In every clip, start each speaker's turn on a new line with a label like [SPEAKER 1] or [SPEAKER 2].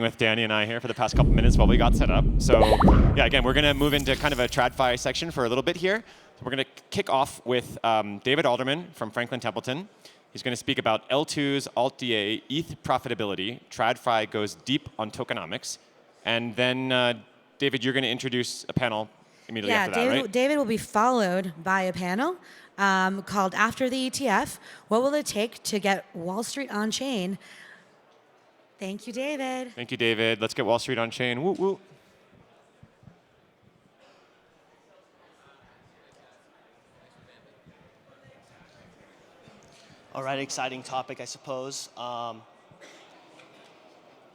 [SPEAKER 1] with Danny and I here for the past couple minutes while we got set up. So yeah, again, we're going to move into kind of a TradFi section for a little bit here. So we're going to kick off with David Alderman from Franklin Templeton. He's going to speak about L2s, AltDA, ETH profitability. TradFi goes deep on tokenomics. And then, David, you're going to introduce a panel immediately after that, right?
[SPEAKER 2] David will be followed by a panel called After the ETF, What Will It Take to Get Wall Street on Chain? Thank you, David.
[SPEAKER 1] Thank you, David. Let's get Wall Street on chain. Woo, woo.
[SPEAKER 3] All right, exciting topic, I suppose.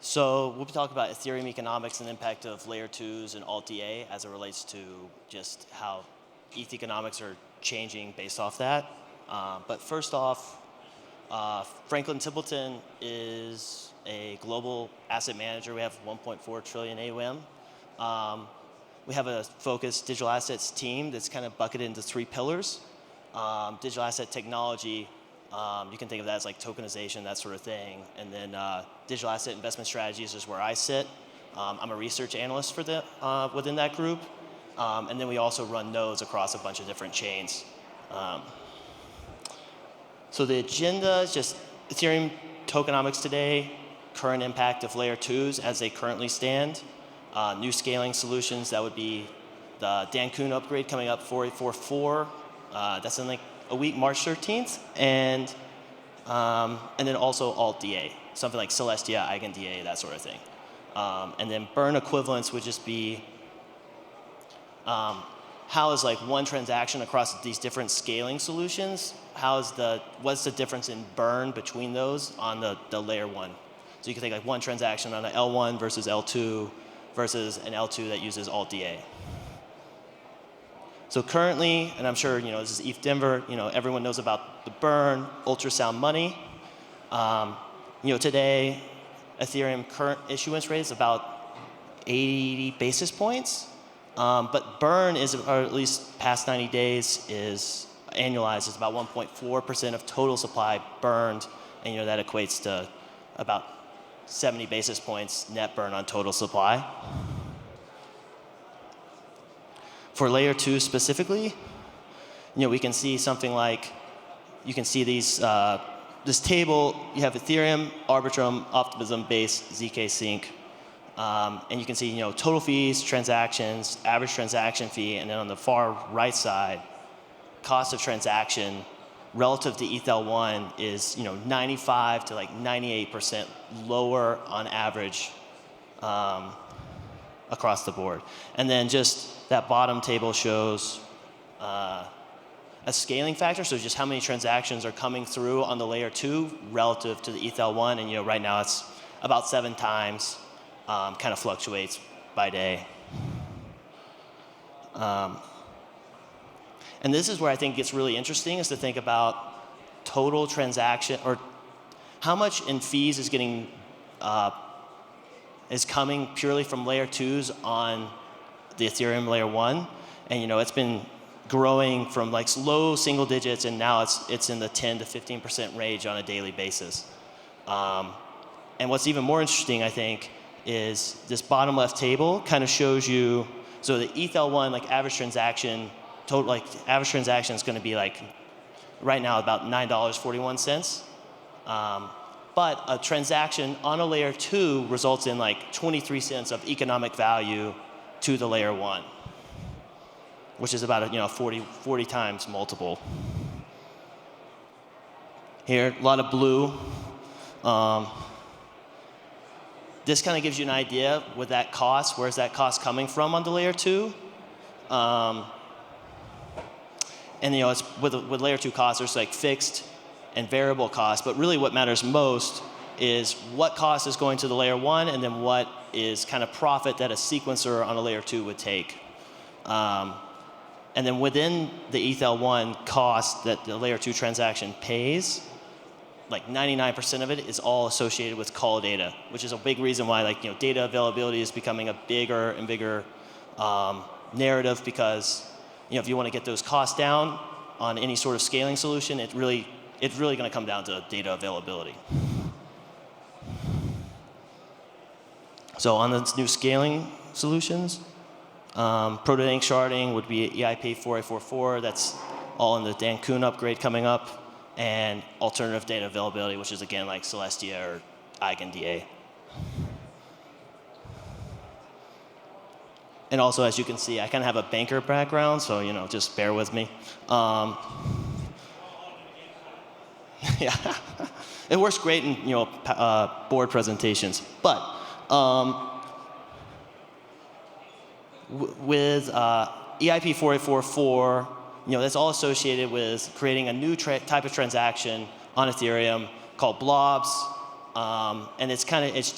[SPEAKER 3] So we'll be talking about Ethereum economics and the impact of layer 2s and AltDA as it relates to just how ETH economics are changing based off that. But first off, Franklin Templeton is a global asset manager. We have 1.4 trillion AUM. We have a focused digital assets team that's kind of bucketed into 3 pillars. Digital asset technology, you can think of that as like tokenization, that sort of thing. And then digital asset investment strategies is where I sit. I'm a research analyst for within that group. And then we also run nodes across a bunch of different chains. So the agenda is just Ethereum tokenomics today, current impact of layer 2s as they currently stand, new scaling solutions, that would be the Dancun upgrade coming up 4844. That's in like a week, March 13th, and then also AltDA, something like Celestia, EigenDA, that sort of thing. And then burn equivalence would just be how is like one transaction across these different scaling solutions, what's the difference in burn between those on the layer 1? So you can think like one transaction on an L1 versus L2 versus an L2 that uses AltDA. So currently, and I'm sure this is ETHDenver, everyone knows about the burn, ultrasound money. Today, Ethereum current issuance rate is about 80 basis points. But burn is, or at least past 90 days, is annualized. It's about 1.4% of total supply burned, and that equates to about 70 basis points net burn on total supply. For layer 2 specifically, we can see something like, you can see these, this table, you have Ethereum, Arbitrum, Optimism, Base, ZK Sync, and you can see total fees, transactions, average transaction fee, and then on the far right side, cost of transaction relative to ETH1 is 95 to like 98% lower on average across the board. And then just that bottom table shows a scaling factor, so just how many transactions are coming through on the layer 2 relative to the ETH1, and right now it's about 7 times, kind of fluctuates by day. And this is where I think it gets really interesting, is to think about total transaction, or how much in fees is getting is coming purely from layer 2s on the Ethereum layer 1, and it's been growing from like low single digits, and now it's in the 10 to 15% range on a daily basis. And what's even more interesting, I think, is this bottom left table kind of shows you, so the ETH1 like average transaction total, like average transaction is going to be like right now about $9.41. But a transaction on a layer 2 results in like 23 cents of economic value to the layer 1, which is about a 40 times multiple. Here, a lot of blue. This kind of gives you an idea with that cost. Where's that cost coming from on the layer 2? And it's with layer 2 costs, there's like fixed and variable costs, but really what matters most is what cost is going to the layer 1, and then what is kind of profit that a sequencer on a layer 2 would take. And then within the ETH1 cost that the layer 2 transaction pays, like 99% of it is all associated with call data, which is a big reason why data availability is becoming a bigger and bigger narrative, because if you want to get those costs down on any sort of scaling solution, it's really going to come down to data availability. So on the new scaling solutions, proto-ink sharding would be EIP 4844. That's all in the Dan Kuhn upgrade coming up, and alternative data availability, which is again like Celestia or EigenDA. And also, as you can see, I kind of have a banker background, so just bear with me. Yeah, it works great in board presentations, but with EIP 4844, that's all associated with creating a new type of transaction on Ethereum called blobs, and it's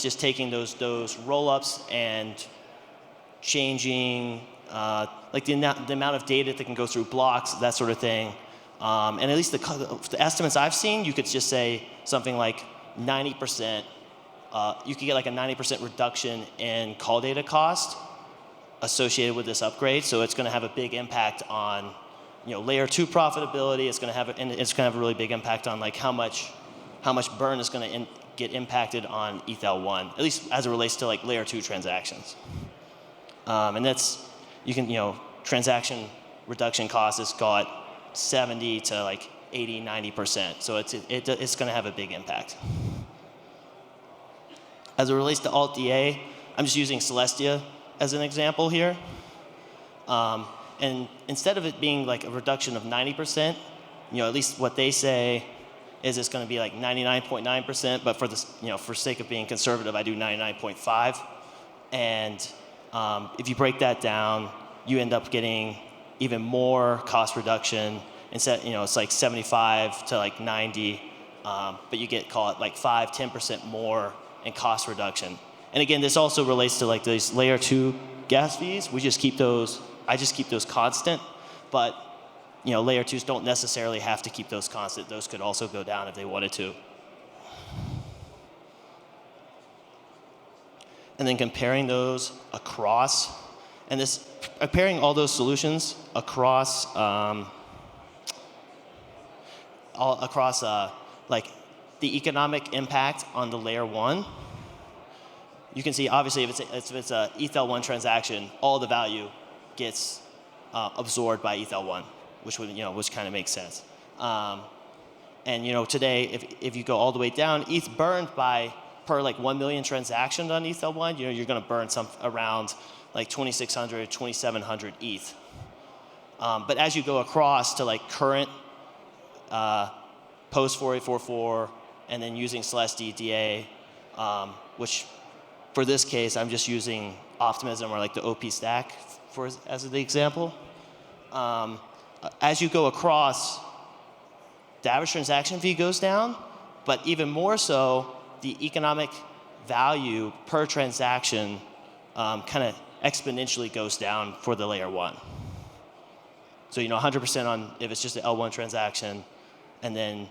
[SPEAKER 3] just taking those rollups and changing like the amount of data that can go through blocks, that sort of thing. And at least the estimates I've seen, you could just say something like 90%. You could get like a 90% reduction in call data cost associated with this upgrade. So it's going to have a big impact on layer 2 profitability. It's going to have a really big impact on like how much burn is going to get impacted on ETH1, at least as it relates to like layer 2 transactions. And that's transaction reduction cost is call it 70 to like 80, 90%. So it's going to have a big impact. As it relates to AltDA, I'm just using Celestia as an example here. And instead of it being like a reduction of 90%, at least what they say is it's going to be like 99.9%, but for sake of being conservative, I do 99.5. And if you break that down, you end up getting even more cost reduction. Instead, it's like 75 to like 90, but you get, call it like 5-10% more in cost reduction. And again, this also relates to like these layer 2 gas fees. I just keep those constant, but layer 2s don't necessarily have to keep those constant. Those could also go down if they wanted to. And then comparing those across, and comparing all those solutions across like the economic impact on the layer 1. You can see obviously if it's a ETH1 transaction, all the value gets absorbed by ETH1, which kind of makes sense. And today, if you go all the way down, ETH burned per like 1 million transactions on ETH1, you're going to burn around like 2,600, 2,700 ETH. But as you go across to like current post 4844, and then using Celestia DA, which for this case, I'm just using Optimism or like the OP stack as the example. As you go across, the average transaction fee goes down, but even more so, the economic value per transaction kind of exponentially goes down for the layer 1. So 100% on if it's just an L1 transaction, and then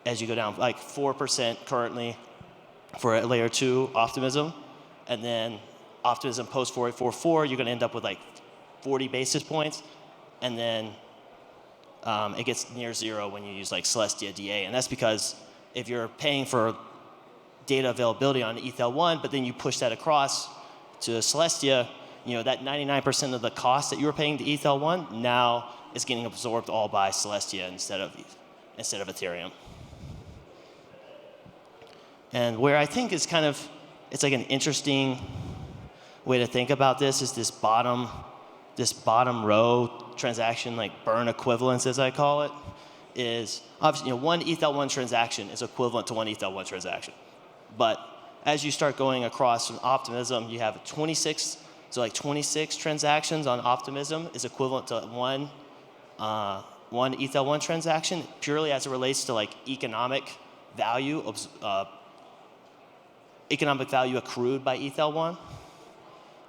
[SPEAKER 3] as you go down, like 4% currently for a layer 2 Optimism, and then Optimism post 4844, you're going to end up with like 40 basis points, and then it gets near 0 when you use like Celestia DA, and that's because if you're paying for data availability on ETH1, but then you push that across to Celestia, that 99% of the cost that you were paying to ETH1 now is getting absorbed all by Celestia instead of Ethereum. And where I think is it's like an interesting way to think about this is this bottom row transaction, like burn equivalence as I call it, is obviously one ETH1 transaction is equivalent to one ETH1 transaction. But as you start going across from Optimism, you have 26 transactions on Optimism is equivalent to one ETH1 transaction, purely as it relates to like economic value accrued by ETH1.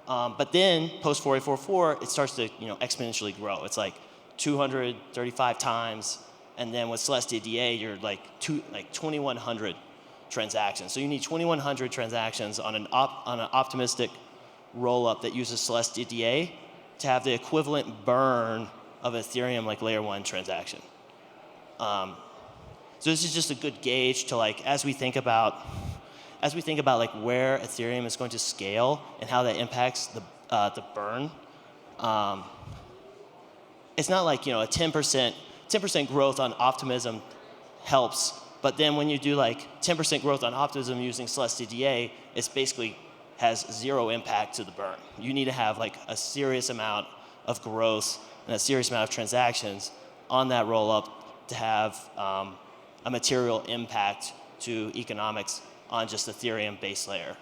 [SPEAKER 3] But then post 4844, it starts to exponentially grow. It's like 235 times, and then with Celestia DA, you're like 2,100 transactions. So you need 2,100 transactions on an optimistic rollup that uses Celestia DA to have the equivalent burn of Ethereum like layer 1 transaction. So this is just a good gauge to like as we think about as we think about like where Ethereum is going to scale and how that impacts the burn, it's not like, you know, a 10% growth on optimism helps, but then when you do like 10% growth on optimism using AltDA, it's basically has zero impact to the burn. You need to have like a serious amount of growth and a serious amount of transactions on that rollup to have a material impact to economics on just Ethereum base layer.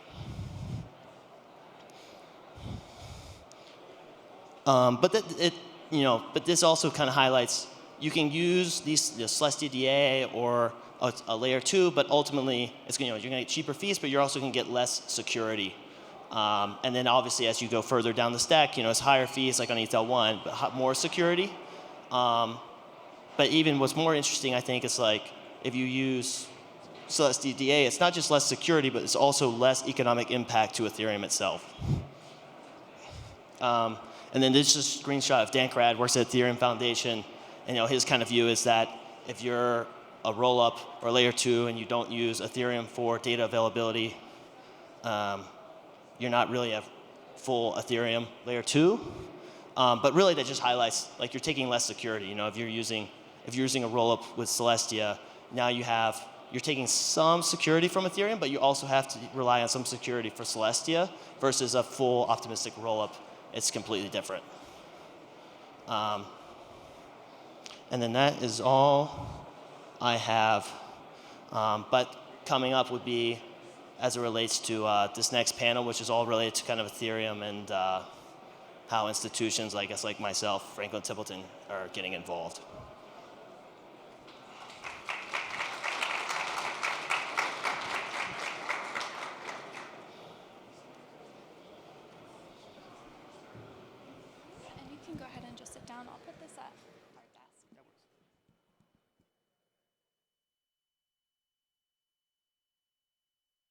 [SPEAKER 3] But this also kind of highlights you can use this AltDA or a layer 2, but ultimately it's you're going to get cheaper fees, but you're also going to get less security. And then obviously as you go further down the stack, it's higher fees like on ETH1, but more security. But even what's more interesting, I think, is like if you use AltDA, it's not just less security, but it's also less economic impact to Ethereum itself. And then this is a screenshot of Dan Crad, works at Ethereum Foundation, and his kind of view is that if you're a rollup or layer 2 and you don't use Ethereum for data availability, you're not really a full Ethereum layer 2. But really that just highlights like you're taking less security. If you're using a rollup with Celestia, now you're taking some security from Ethereum, but you also have to rely on some security for Celestia versus a full optimistic rollup. It's completely different. And then that is all I have. But coming up would be, as it relates to this next panel, which is all related to kind of Ethereum and how institutions, I guess like myself, Franklin Templeton, are getting involved.
[SPEAKER 4] And you can go ahead and just sit down. I'll put this up.